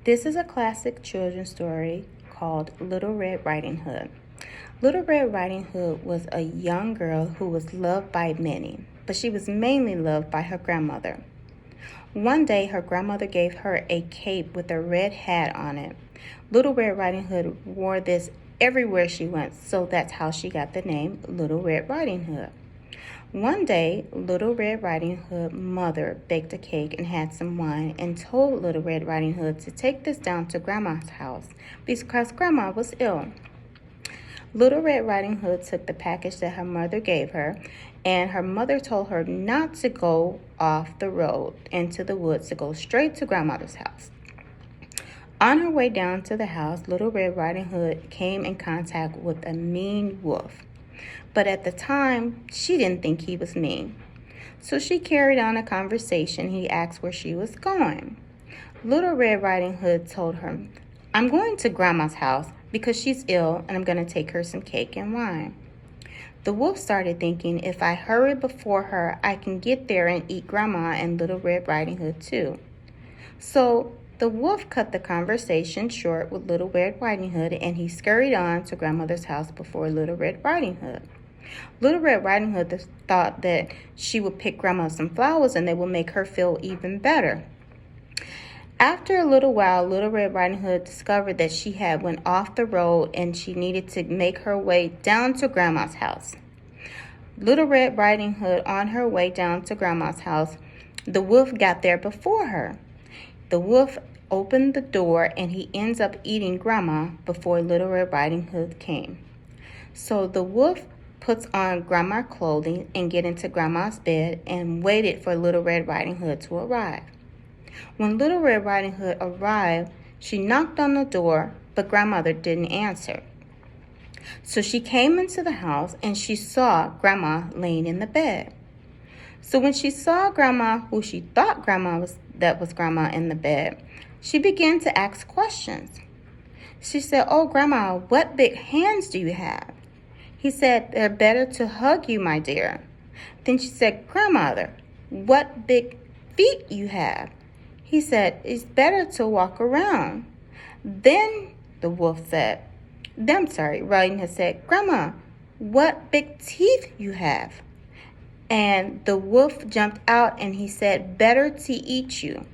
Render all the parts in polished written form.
This is a classic children's story called Little Red Riding Hood. Little Red Riding Hood was a young girl who was loved by many, but she was mainly loved by her grandmother. One day, her grandmother gave her a cape with a red hat on it. Little Red Riding Hood wore this everywhere she went, so that's how she got the name Little Red Riding Hood. One day, Little Red Riding Hood's mother baked a cake and had some wine and told Little Red Riding Hood to take this down to Grandma's house because Grandma was ill. Little Red Riding Hood took the package that her mother gave her, and her mother told her not to go off the road into the woods, to go straight to Grandmother's house. On her way down to the house, Little Red Riding Hood came in contact with a mean wolf. But at the time, she didn't think he was mean. So she carried on a conversation. He asked where she was going. Little Red Riding Hood told her, "I'm going to Grandma's house because she's ill and I'm going to take her some cake and wine." The wolf started thinking, if I hurry before her, I can get there and eat Grandma and Little Red Riding Hood too. So the wolf cut the conversation short with Little Red Riding Hood, and he scurried on to Grandmother's house before Little Red Riding Hood. Little Red Riding Hood thought that she would pick Grandma some flowers and they would make her feel even better. After a little while, Little Red Riding Hood discovered that she had went off the road and she needed to make her way down to Grandma's house. Little Red Riding Hood, on her way down to Grandma's house, the wolf got there before her. The wolf opened the door and he ends up eating Grandma before Little Red Riding Hood came. So the wolf puts on Grandma's clothing and get into Grandma's bed and waited for Little Red Riding Hood to arrive. When Little Red Riding Hood arrived, she knocked on the door, but Grandmother didn't answer. So she came into the house and she saw Grandma laying in the bed. So when she saw Grandma, who she thought Grandma was Grandma in the bed, she began to ask questions. She said, "Oh, Grandma, what big hands do you have?" He said, "They're better to hug you, my dear." Then she said, "Grandmother, what big feet you have?" He said, "It's better to walk around." Then the wolf said, Riding Hood said, "Grandma, what big teeth you have?" And the wolf jumped out and he said, "Better to eat you."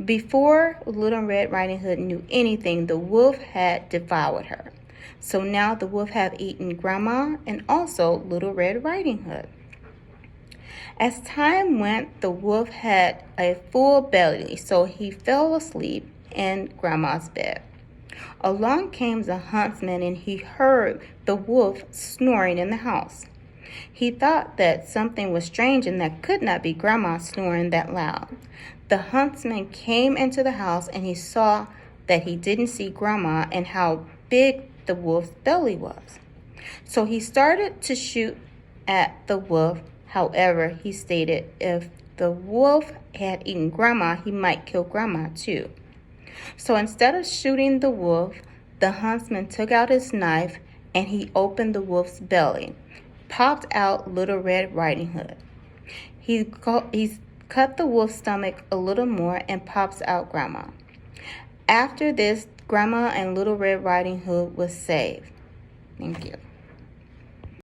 Before Little Red Riding Hood knew anything, the wolf had devoured her. So now the wolf had eaten Grandma and also Little Red Riding Hood. As time went, the wolf had a full belly, so he fell asleep in Grandma's bed. Along came the huntsman and he heard the wolf snoring in the house. He thought that something was strange and that could not be Grandma snoring that loud. The huntsman came into the house and he saw that he didn't see Grandma and how big the wolf's belly was. So he started to shoot at the wolf. However, he stated if the wolf had eaten Grandma, he might kill Grandma too. So instead of shooting the wolf, the huntsman took out his knife and he opened the wolf's belly, popped out Little Red Riding Hood. He cut the wolf's stomach a little more and pops out Grandma. After this, Grandma and Little Red Riding Hood was saved. Thank you.